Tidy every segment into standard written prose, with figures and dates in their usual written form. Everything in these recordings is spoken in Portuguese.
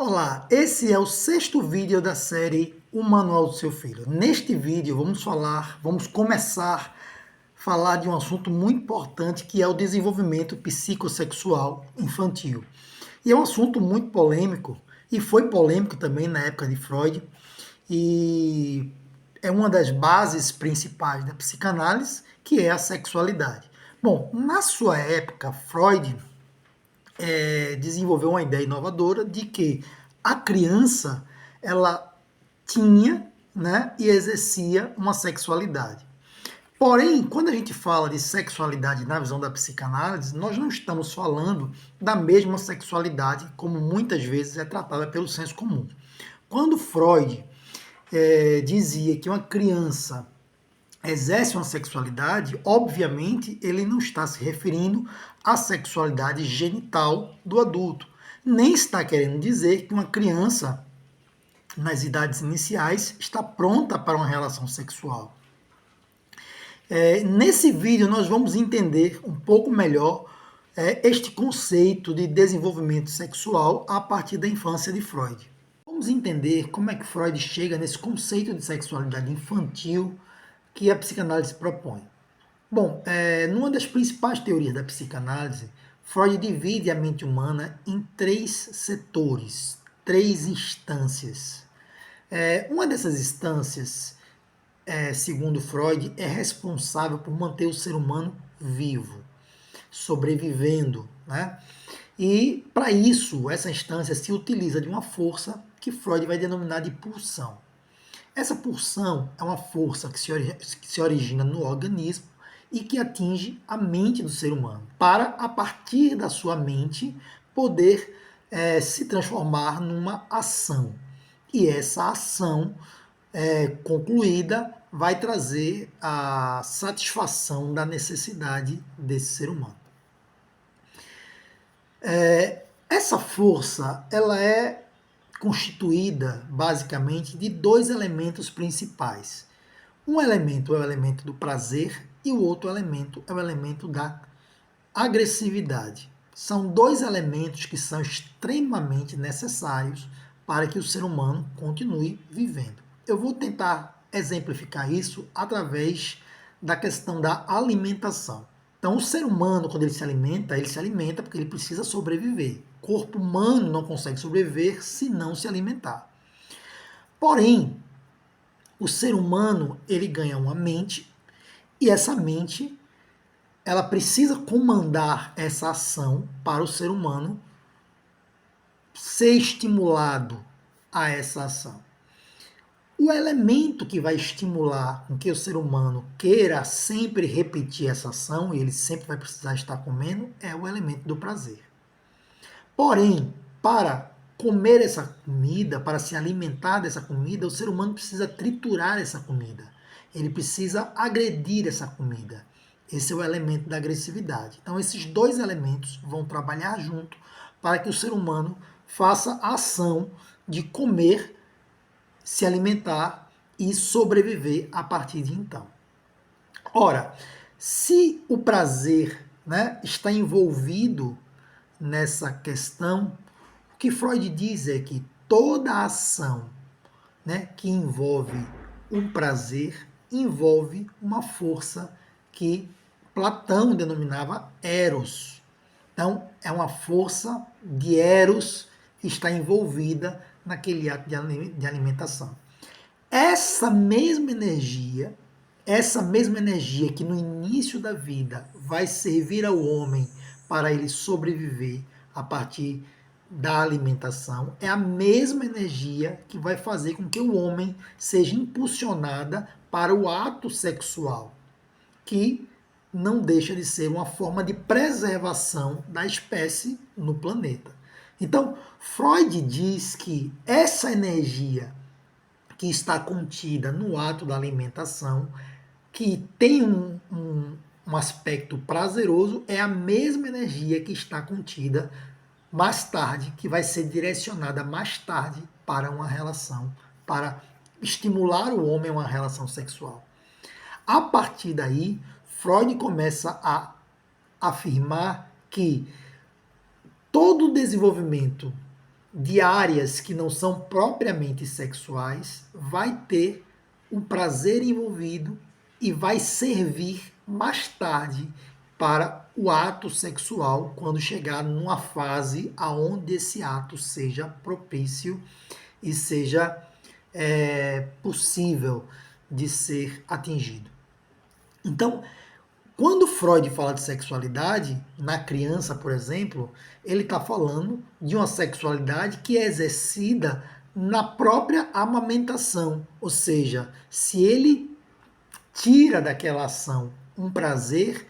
Olá, esse é o sexto vídeo da série O Manual do Seu Filho. Neste vídeo vamos começar a falar de um assunto muito importante que é o desenvolvimento psicossexual infantil. E é um assunto muito polêmico, e foi polêmico também na época de Freud, e é uma das bases principais da psicanálise, que é a sexualidade. Bom, na sua época, Freud desenvolveu uma ideia inovadora de que a criança ela tinha, né, e exercia uma sexualidade. Porém, quando a gente fala de sexualidade na visão da psicanálise, nós não estamos falando da mesma sexualidade como muitas vezes é tratada pelo senso comum. Quando Freud dizia que uma criança exerce uma sexualidade, obviamente ele não está se referindo à sexualidade genital do adulto. Nem está querendo dizer que uma criança, nas idades iniciais, está pronta para uma relação sexual. Nesse vídeo nós vamos entender um pouco melhor este conceito de desenvolvimento sexual a partir da infância de Freud. Vamos entender como é que Freud chega nesse conceito de sexualidade infantil que a psicanálise propõe. Bom, numa das principais teorias da psicanálise, Freud divide a mente humana em três setores, três instâncias. Uma dessas instâncias, segundo Freud, é responsável por manter o ser humano vivo, sobrevivendo, né? E para isso, essa instância se utiliza de uma força que Freud vai denominar de pulsão. Essa pulsão é uma força que se origina no organismo e que atinge a mente do ser humano, para, a partir da sua mente, poder se transformar numa ação. E essa ação concluída vai trazer a satisfação da necessidade desse ser humano. Essa força ela é constituída basicamente de dois elementos principais. Um elemento é o elemento do prazer e o outro elemento é o elemento da agressividade. São dois elementos que são extremamente necessários para que o ser humano continue vivendo. Eu vou tentar exemplificar isso através da questão da alimentação. Então, o ser humano, quando ele se alimenta porque ele precisa sobreviver. O corpo humano não consegue sobreviver se não se alimentar. Porém, o ser humano, ele ganha uma mente, e essa mente, ela precisa comandar essa ação para o ser humano ser estimulado a essa ação. O elemento que vai estimular com que o ser humano queira sempre repetir essa ação, e ele sempre vai precisar estar comendo, é o elemento do prazer. Porém, para comer essa comida, para se alimentar dessa comida, o ser humano precisa triturar essa comida. Ele precisa agredir essa comida. Esse é o elemento da agressividade. Então, esses dois elementos vão trabalhar junto para que o ser humano faça a ação de comer, se alimentar e sobreviver a partir de então. Ora, se o prazer, né, está envolvido nessa questão, o que Freud diz é que toda ação, né, que envolve um prazer envolve uma força que Platão denominava Eros. Então, é uma força de Eros que está envolvida naquele ato de alimentação. Essa mesma energia que no início da vida vai servir ao homem para ele sobreviver a partir da alimentação, é a mesma energia que vai fazer com que o homem seja impulsionada para o ato sexual, que não deixa de ser uma forma de preservação da espécie no planeta. Então, Freud diz que essa energia que está contida no ato da alimentação, que tem um aspecto prazeroso, é a mesma energia que está contida mais tarde, que vai ser direcionada mais tarde para uma relação, para estimular o homem a uma relação sexual. A partir daí, Freud começa a afirmar que todo o desenvolvimento de áreas que não são propriamente sexuais, vai ter o prazer envolvido e vai servir mais tarde para o ato sexual quando chegar numa fase aonde esse ato seja propício e seja possível de ser atingido. Então, quando Freud fala de sexualidade, na criança, por exemplo, ele está falando de uma sexualidade que é exercida na própria amamentação. Ou seja, se ele tira daquela ação um prazer,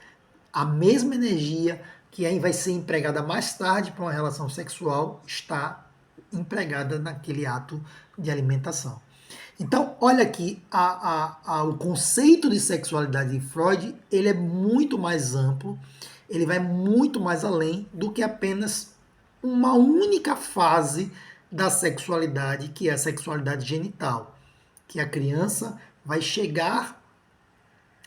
a mesma energia que aí vai ser empregada mais tarde para uma relação sexual está empregada naquele ato de alimentação. Então, olha aqui, o conceito de sexualidade de Freud, ele é muito mais amplo, ele vai muito mais além do que apenas uma única fase da sexualidade, que é a sexualidade genital, que a criança vai chegar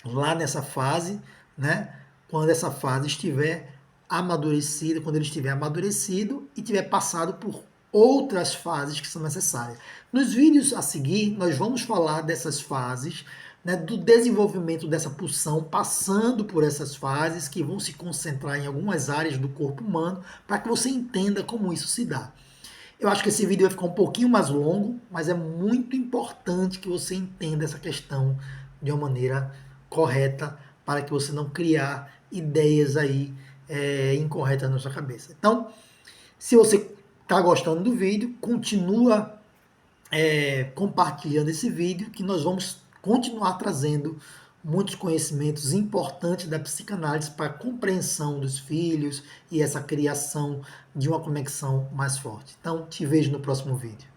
lá nessa fase, né, quando essa fase estiver amadurecida, quando ele estiver amadurecido e tiver passado por outras fases que são necessárias. Nos vídeos a seguir, nós vamos falar dessas fases, né, do desenvolvimento dessa pulsão, passando por essas fases que vão se concentrar em algumas áreas do corpo humano, para que você entenda como isso se dá. Eu acho que esse vídeo vai ficar um pouquinho mais longo, mas é muito importante que você entenda essa questão de uma maneira correta, para que você não criar ideias aí incorretas na sua cabeça. Então, se você está gostando do vídeo, continua compartilhando esse vídeo, que nós vamos continuar trazendo muitos conhecimentos importantes da psicanálise para a compreensão dos filhos e essa criação de uma conexão mais forte. Então, te vejo no próximo vídeo.